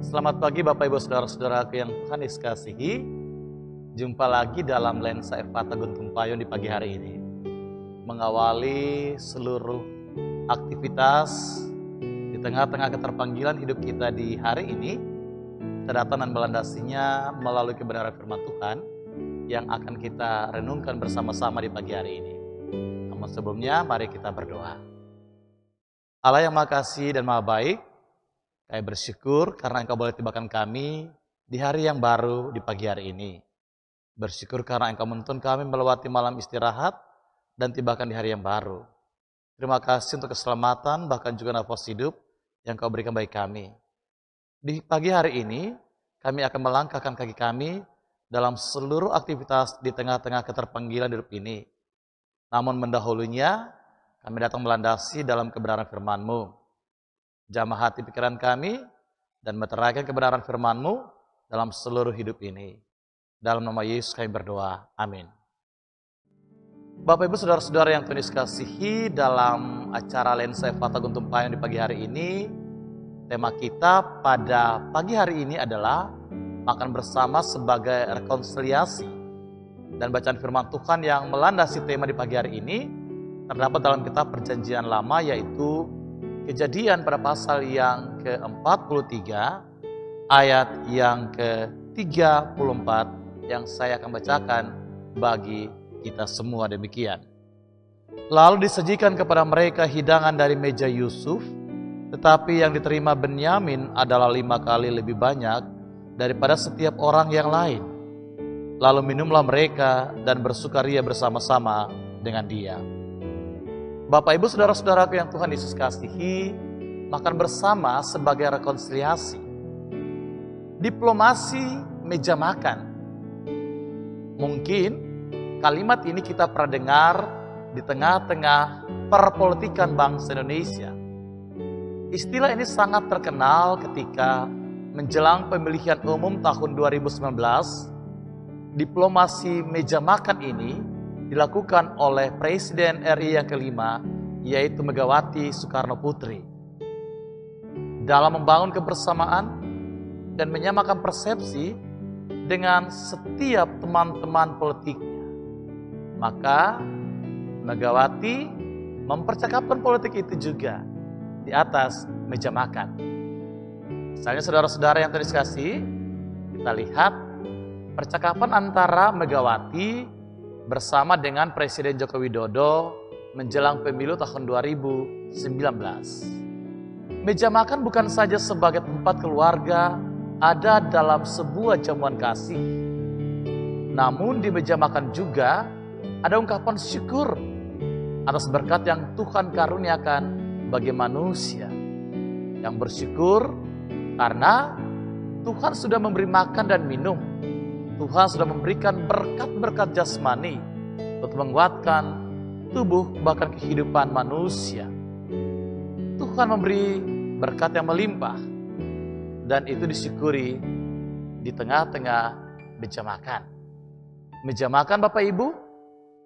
Selamat pagi Bapak Ibu Saudara-saudaraku yang Tuhan Yesus kasihi. Jumpa lagi dalam Lensa Efata Guntung Payung di pagi hari ini. Mengawali seluruh aktivitas di tengah-tengah keterpanggilan hidup kita di hari ini, kita datang dan melandasinya melalui kebenaran firman Tuhan yang akan kita renungkan bersama-sama di pagi hari ini. Namun sebelumnya, mari kita berdoa. Allah yang Maha Kasih dan Maha Baik, kami bersyukur karena Engkau boleh tibakan kami di hari yang baru di pagi hari ini. Bersyukur karena Engkau menuntun kami melewati malam istirahat dan tibakan di hari yang baru. Terima kasih untuk keselamatan bahkan juga nafas hidup yang Engkau berikan bagi kami. Di pagi hari ini kami akan melangkahkan kaki kami dalam seluruh aktivitas di tengah-tengah keterpanggilan hidup ini. Namun mendahulunya kami datang melandasi dalam kebenaran firman-Mu. Jamah hati pikiran kami dan meteraikan kebenaran firman-Mu dalam seluruh hidup ini. Dalam nama Yesus kami berdoa. Amin. Bapak Ibu Saudara-saudara yang Tuhan Yesus kasihi, dalam acara Lensa Efata Guntung Payung di pagi hari ini, tema kita pada pagi hari ini adalah makan bersama sebagai rekonsiliasi. Dan bacaan firman Tuhan yang melandasi tema di pagi hari ini terdapat dalam kitab Perjanjian Lama, yaitu Kejadian pada pasal yang ke-43 ayat yang ke-34 yang saya akan bacakan bagi kita semua demikian. Lalu disajikan kepada mereka hidangan dari meja Yusuf, tetapi yang diterima Benyamin adalah 5 kali lebih banyak daripada setiap orang yang lain. Lalu minumlah mereka dan bersukaria bersama-sama dengan dia. Bapak Ibu Saudara-saudaraku yang Tuhan Yesus kasihi, makan bersama sebagai rekonsiliasi. Diplomasi meja makan. Mungkin kalimat ini kita pernah dengar di tengah-tengah perpolitikan bangsa Indonesia. Istilah ini sangat terkenal ketika menjelang pemilihan umum tahun 2019. Diplomasi meja makan ini dilakukan oleh Presiden RI yang kelima, yaitu Megawati Soekarno Putri. Dalam membangun kebersamaan dan menyamakan persepsi dengan setiap teman-teman politiknya. Maka Megawati mempercakapkan politik itu juga di atas meja makan. Misalnya saudara-saudara yang terdiskusi, kita lihat percakapan antara Megawati bersama dengan Presiden Joko Widodo menjelang pemilu tahun 2019. Meja makan bukan saja sebagai tempat keluarga ada dalam sebuah jamuan kasih. Namun di meja makan juga ada ungkapan syukur atas berkat yang Tuhan karuniakan bagi manusia. Yang bersyukur karena Tuhan sudah memberi makan dan minum. Tuhan sudah memberikan berkat-berkat jasmani untuk menguatkan tubuh bahkan kehidupan manusia. Tuhan memberi berkat yang melimpah dan itu disyukuri di tengah-tengah meja makan. Meja makan Bapak Ibu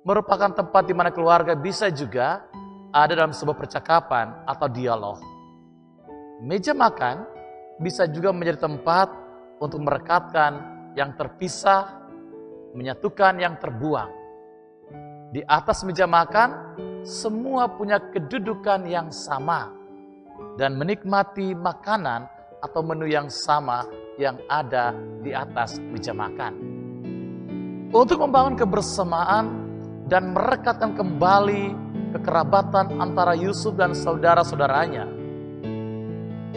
merupakan tempat di mana keluarga bisa juga ada dalam sebuah percakapan atau dialog. Meja makan bisa juga menjadi tempat untuk merekatkan yang terpisah, menyatukan yang terbuang. Di atas meja makan, semua punya kedudukan yang sama dan menikmati makanan atau menu yang sama yang ada di atas meja makan. Untuk membangun kebersamaan dan merekatkan kembali kekerabatan antara Yusuf dan saudara-saudaranya,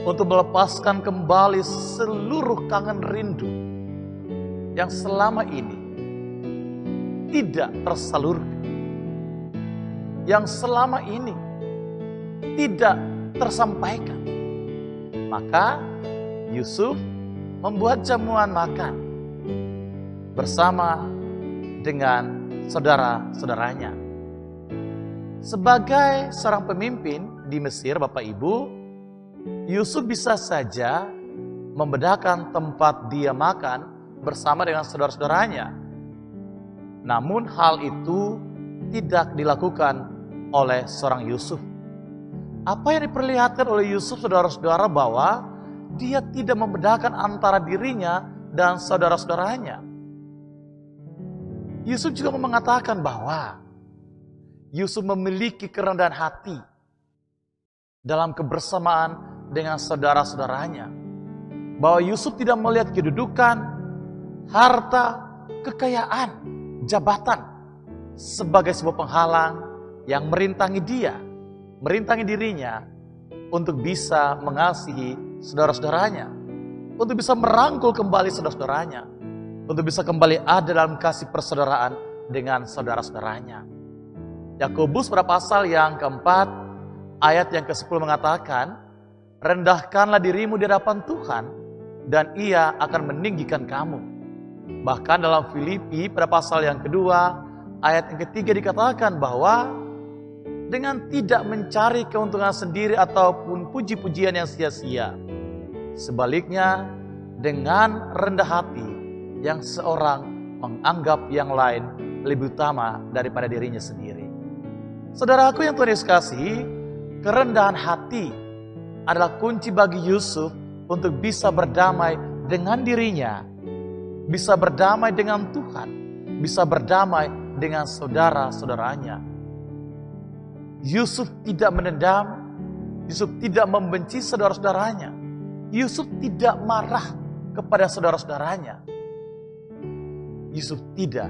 untuk melepaskan kembali seluruh kangen rindu yang selama ini tidak tersalurkan, yang selama ini tidak tersampaikan. Maka Yusuf membuat jamuan makan bersama dengan saudara-saudaranya. Sebagai seorang pemimpin di Mesir, Bapak Ibu, Yusuf bisa saja membedakan tempat dia makan bersama dengan saudara-saudaranya. Namun hal itu tidak dilakukan oleh seorang Yusuf. Apa yang diperlihatkan oleh Yusuf, saudara-saudara, bahwa dia tidak membedakan antara dirinya dan saudara-saudaranya. Yusuf juga mengatakan bahwa Yusuf memiliki kerendahan hati dalam kebersamaan dengan saudara-saudaranya. Bahwa Yusuf tidak melihat kedudukan, harta, kekayaan, jabatan sebagai sebuah penghalang yang merintangi dia, merintangi dirinya untuk bisa mengasihi saudara-saudaranya, untuk bisa merangkul kembali saudara-saudaranya, untuk bisa kembali ada dalam kasih persaudaraan dengan saudara-saudaranya. Yakobus pada pasal yang keempat, ayat yang ke-10 mengatakan, rendahkanlah dirimu di hadapan Tuhan, dan Ia akan meninggikan kamu. Bahkan dalam Filipi pada pasal yang kedua, ayat yang ketiga dikatakan bahwa dengan tidak mencari keuntungan sendiri ataupun puji-pujian yang sia-sia. Sebaliknya, dengan rendah hati yang seorang menganggap yang lain lebih utama daripada dirinya sendiri. Saudaraku yang Tuhan Yesus kasih, kerendahan hati adalah kunci bagi Yusuf untuk bisa berdamai dengan dirinya, bisa berdamai dengan Tuhan, bisa berdamai dengan saudara-saudaranya. Yusuf tidak menendam, Yusuf tidak membenci saudara-saudaranya, Yusuf tidak marah kepada saudara-saudaranya. Yusuf tidak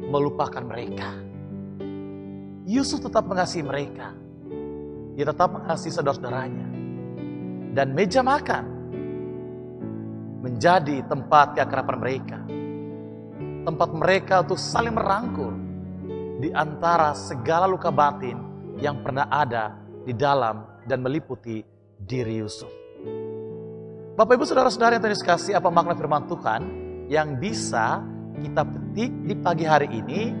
melupakan mereka. Yusuf tetap mengasihi mereka. Dia tetap mengasihi saudara-saudaranya. Dan meja makan menjadi tempat keakraban mereka. Tempat mereka untuk saling merangkul di antara segala luka batin yang pernah ada di dalam dan meliputi diri Yusuf. Bapak Ibu Saudara-saudara yang Tuhan kasih, apa makna firman Tuhan yang bisa kita petik di pagi hari ini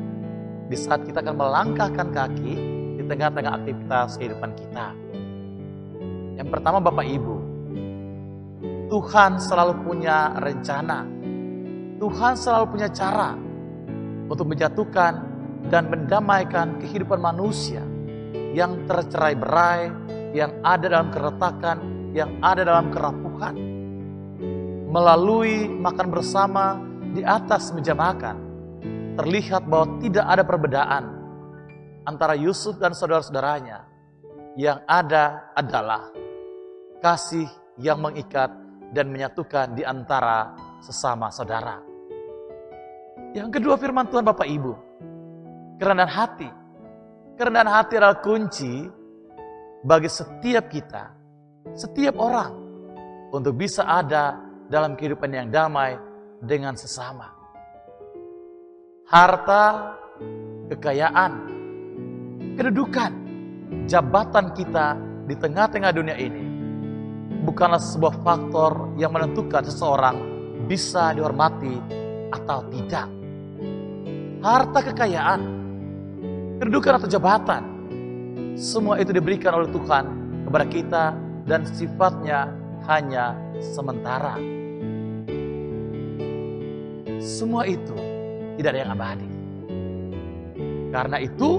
di saat kita akan melangkahkan kaki di tengah-tengah aktivitas kehidupan kita? Yang pertama, Bapak Ibu, Tuhan selalu punya rencana. Tuhan selalu punya cara untuk menjatuhkan dan mendamaikan kehidupan manusia yang tercerai-berai, yang ada dalam keretakan, yang ada dalam kerapuhan. Melalui makan bersama di atas meja makan, terlihat bahwa tidak ada perbedaan antara Yusuf dan saudara-saudaranya. Yang ada adalah kasih yang mengikat dan menyatukan di antara sesama saudara. Yang kedua, firman Tuhan Bapak Ibu, kerendahan hati. Kerendahan hati adalah kunci bagi setiap kita, setiap orang, untuk bisa ada dalam kehidupan yang damai dengan sesama. Harta, kekayaan, kedudukan, jabatan kita di tengah-tengah dunia ini bukanlah sebuah faktor yang menentukan seseorang bisa dihormati atau tidak. Harta, kekayaan, kedudukan atau jabatan, semua itu diberikan oleh Tuhan kepada kita dan sifatnya hanya sementara. Semua itu tidak ada yang abadi. Karena itu,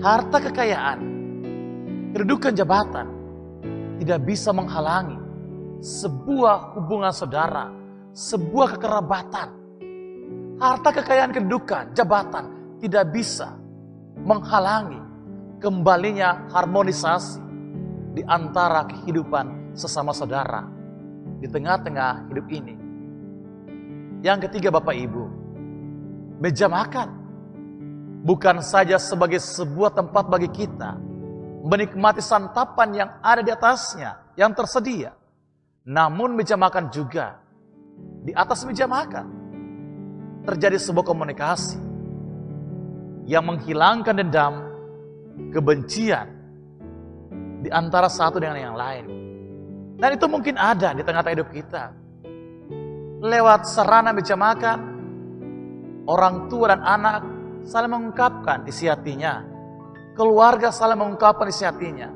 harta, kekayaan, kedudukan, jabatan tidak bisa menghalangi sebuah hubungan saudara, sebuah kekerabatan. Harta, kekayaan, kedudukan, jabatan tidak bisa menghalangi kembalinya harmonisasi di antara kehidupan sesama saudara di tengah-tengah hidup ini. Yang ketiga, Bapak Ibu, meja makan bukan saja sebagai sebuah tempat bagi kita menikmati santapan yang ada di atasnya, yang tersedia. Namun meja makan juga, di atas meja makan terjadi sebuah komunikasi yang menghilangkan dendam, kebencian di antara satu dengan yang lain. Dan itu mungkin ada di tengah-tengah hidup kita. Lewat sarana meja makan, orang tua dan anak saling mengungkapkan isi hatinya. Keluarga saling mengungkapkan isi hatinya.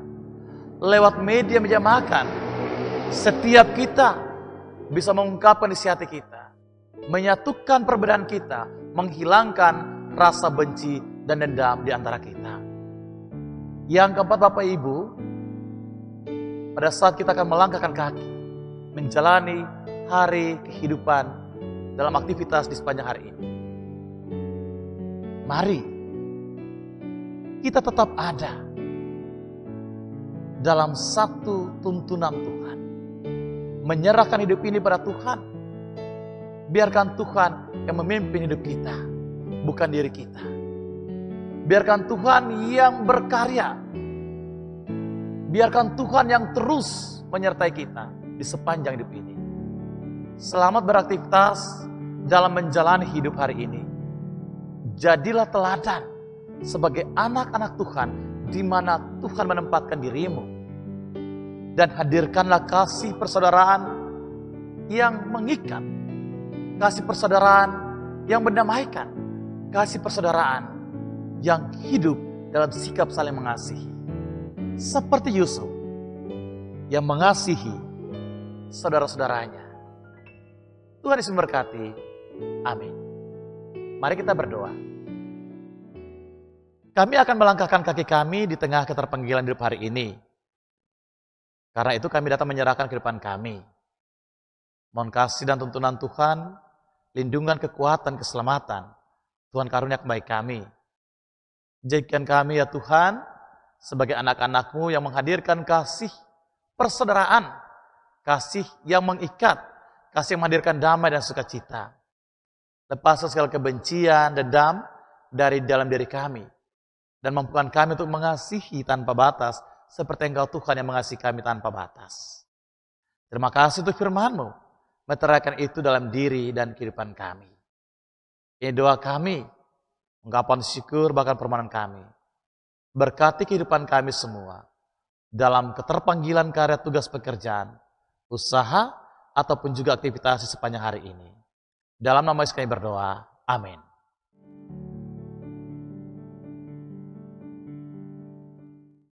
Lewat media meja makan, setiap kita bisa mengungkapkan isi hati kita. Menyatukan perbedaan kita, menghilangkan rasa benci dan dendam di antara kita. Yang keempat, Bapak Ibu, pada saat kita akan melangkahkan kaki, menjalani hari kehidupan dalam aktivitas di sepanjang hari ini. Mari kita tetap ada dalam satu tuntunan Tuhan. Menyerahkan hidup ini pada Tuhan. Biarkan Tuhan yang memimpin hidup kita, bukan diri kita. Biarkan Tuhan yang berkarya. Biarkan Tuhan yang terus menyertai kita di sepanjang hidup ini. Selamat beraktivitas dalam menjalani hidup hari ini. Jadilah teladan sebagai anak-anak Tuhan di mana Tuhan menempatkan dirimu. Dan hadirkanlah kasih persaudaraan yang mengikat. Kasih persaudaraan yang mendamaikan. Kasih persaudaraan yang hidup dalam sikap saling mengasihi. Seperti Yusuf yang mengasihi saudara-saudaranya. Tuhan Yesus memberkati. Amin. Mari kita berdoa. Kami akan melangkahkan kaki kami di tengah keterpanggilan hidup hari ini. Karena itu kami datang menyerahkan kehidupan kami. Mohon kasih dan tuntunan Tuhan, lindungan, kekuatan, keselamatan. Tuhan karunia baik kami. Jadikan kami ya Tuhan, sebagai anak-anak-Mu yang menghadirkan kasih persaudaraan. Kasih yang mengikat, kasih yang menghadirkan damai dan sukacita. Lepas segala kebencian, dendam dari dalam diri kami. Dan mampukan kami untuk mengasihi tanpa batas, seperti Engkau Tuhan yang mengasihi kami tanpa batas. Terima kasih untuk firman-Mu. Meteraikan itu dalam diri dan kehidupan kami. Ini doa kami. Ungkapan syukur bahkan permohonan kami. Berkati kehidupan kami semua. Dalam keterpanggilan karya tugas pekerjaan, usaha, ataupun juga aktivitas di sepanjang hari ini. Dalam nama Yesus kami berdoa. Amin.